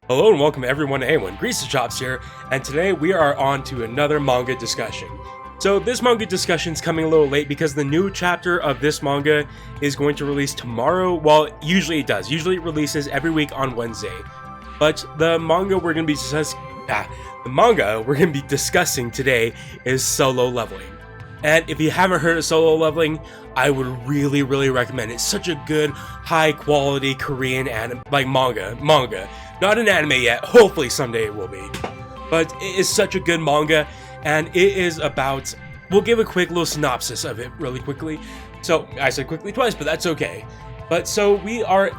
Hello and welcome everyone to A1 Grease Chops here, and today we are on to another manga discussion. So this manga discussion is coming a little late because the new chapter of this manga is going to release tomorrow. Well, usually it does. Usually it releases every week on Wednesday. But the manga we're going to be discussing today is Solo Leveling. And if you haven't heard of Solo Leveling, I would really recommend it. It's such a good, high quality Korean manga. Not an anime yet, hopefully someday it will be. But it is such a good manga, and it is about, we'll give a quick little synopsis of it really quickly. So, I said quickly twice, but that's okay. But so we are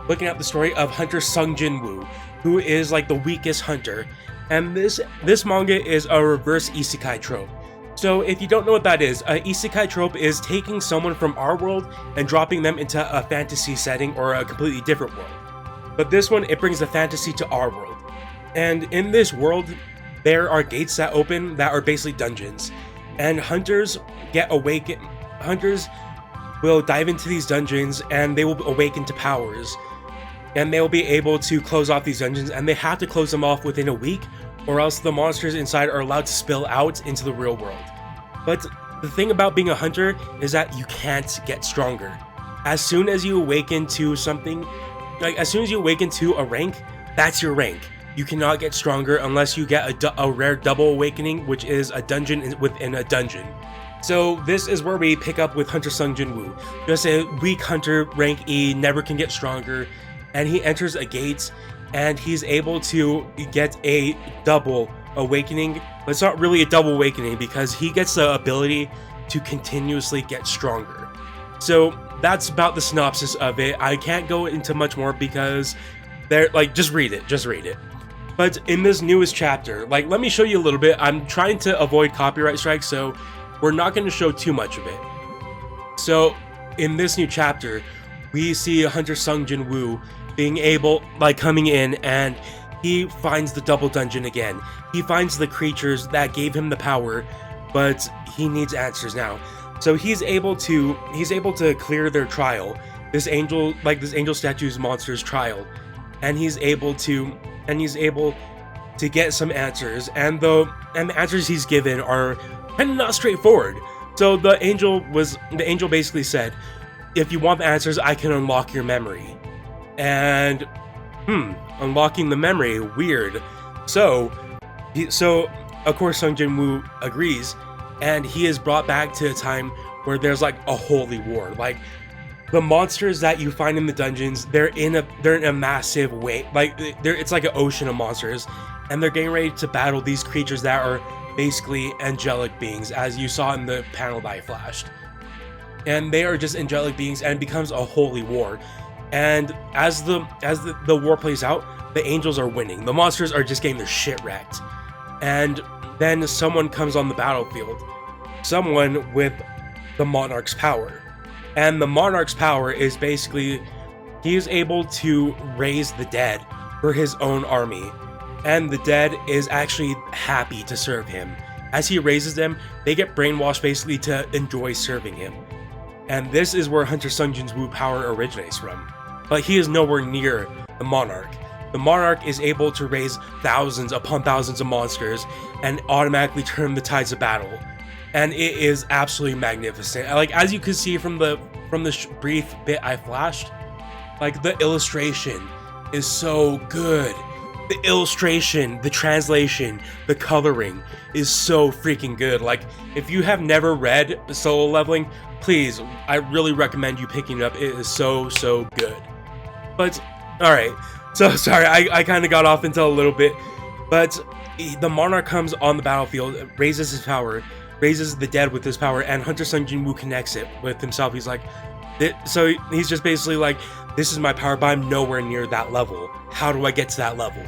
looking at the story of Hunter Sung Jin Woo, who is like the weakest hunter. And this manga is a reverse isekai trope. So if you don't know what that is, a isekai trope is taking someone from our world and dropping them into a fantasy setting or a completely different world. But this one, it brings the fantasy to our world. And in this world, there are gates that open that are basically dungeons. And hunters will dive into these dungeons and they will awaken to powers. And they'll be able to close off these dungeons, and they have to close them off within a week, or else the monsters inside are allowed to spill out into the real world. But the thing about being a hunter is that you can't get stronger. As soon as you awaken to something, as soon as you awaken to a rank, that's your rank. You cannot get stronger unless you get a rare double awakening, which is a dungeon within a dungeon. So this is where we pick up with Hunter Sung Jin Woo. Just a weak hunter, rank E, never can get stronger, and he enters a gate, and he's able to get a double awakening, but it's not really a double awakening because he gets the ability to continuously get stronger. So that's about the synopsis of it. I can't go into much more because just read it. But in this newest chapter, let me show you a little bit. I'm trying to avoid copyright strikes, so we're not going to show too much of it. So in this new chapter, we see Hunter Sung Jin Woo being able, coming in, and he finds the double dungeon again. He finds the creatures that gave him the power, but he needs answers now. So he's able to clear their trial, this angel statue's monster's trial, and he's able to get some answers, and the answers he's given are kind of not straightforward. So the angel basically said, if you want the answers, I can unlock your memory. And unlocking the memory, weird. So of course Sung Jin Woo agrees, and he is brought back to a time where there's a holy war. The monsters that you find in the dungeons, they're in a massive way. It's like an ocean of monsters, and they're getting ready to battle these creatures that are basically angelic beings, as you saw in the panel that I flashed. And they are just angelic beings, and it becomes a holy war. And as the war plays out, the angels are winning. The monsters are just getting their shit wrecked. And then someone comes on the battlefield. Someone with the monarch's power. And the monarch's power is basically, he is able to raise the dead for his own army. And the dead is actually happy to serve him. As he raises them, they get brainwashed basically to enjoy serving him. And this is where Hunter Sung Jin Woo power originates from. But he is nowhere near the monarch. The monarch is able to raise thousands upon thousands of monsters and automatically turn the tides of battle. And it is absolutely magnificent. As you can see from the brief bit I flashed, the illustration is so good. The illustration, the translation, the coloring is so freaking good. If you have never read Solo Leveling, please, I really recommend you picking it up. It is so good. But, alright, so sorry, I kind of got off into a little bit, but the monarch comes on the battlefield, raises his power, raises the dead with his power, and Hunter Sung Jin Woo connects it with himself. He's so he's just basically this is my power, but I'm nowhere near that level. How do I get to that level?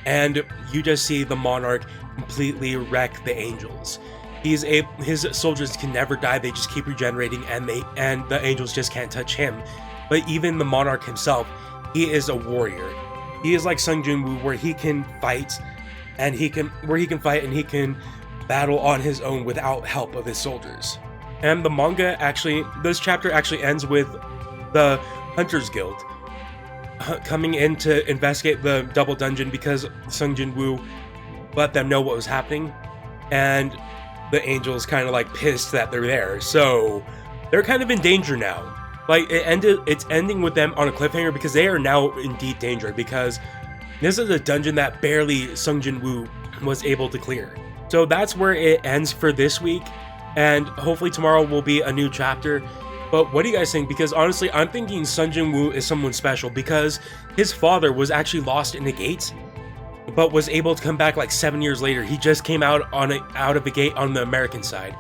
And you just see the monarch completely wreck the angels. His soldiers can never die, they just keep regenerating, and the angels just can't touch him. But even the monarch himself, he is a warrior. He is like Sung Jin Woo, where he can fight and he can battle on his own without help of his soldiers. And the manga this chapter actually ends with the Hunters Guild. coming in to investigate the double dungeon because Sung Jin-woo let them know what was happening, and the Angels kind of like pissed that they're there, so they're kind of in danger now. Like it's ending with them on a cliffhanger because they are now in deep danger because this is a dungeon that barely Sung Jin-woo was able to clear. So that's where it ends for this week, and hopefully tomorrow will be a new chapter. But what do you guys think? Because honestly, I'm thinking Sung Jin-woo is someone special because his father was actually lost in a gate, but was able to come back like 7 years later. He just came out of a gate on the American side,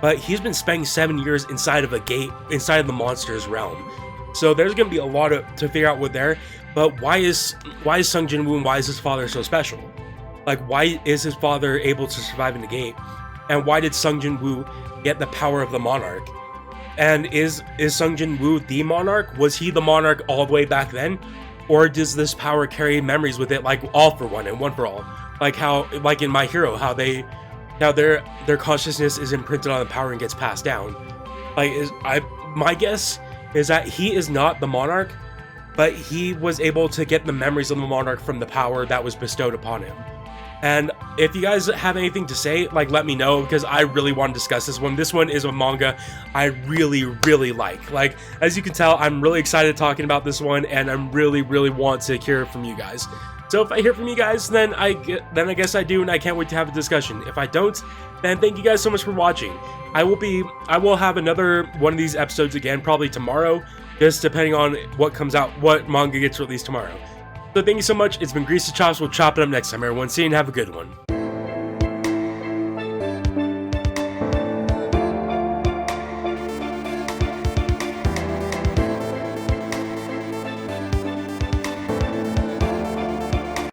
but he's been spending 7 years inside of a gate, inside of the monster's realm. So there's gonna be a lot to figure out with there. But why is Sung Jin-woo and why is his father so special? Like, why is his father able to survive in the gate? And why did Sung Jin-woo get the power of the monarch? And is Sung Jin-woo the monarch? Was he the monarch all the way back then? Or does this power carry memories with it, like All for One and One for All? Like how, like in My Hero, how their consciousness is imprinted on the power and gets passed down. Like, my guess is that he is not the monarch, but he was able to get the memories of the monarch from the power that was bestowed upon him. And if you guys have anything to say, like, let me know, because I really want to discuss this one. This one is a manga I really, really like. Like, as you can tell, I'm really excited talking about this one, and I'm really, really want to hear from you guys. So if I hear from you guys, then I guess I do, and I can't wait to have a discussion. If I don't, then thank you guys so much for watching. I will have another one of these episodes again, probably tomorrow, just depending on what comes out, what manga gets released tomorrow. So thank you so much. It's been Greasy Chops. We'll chop it up next time, everyone. See you and have a good one.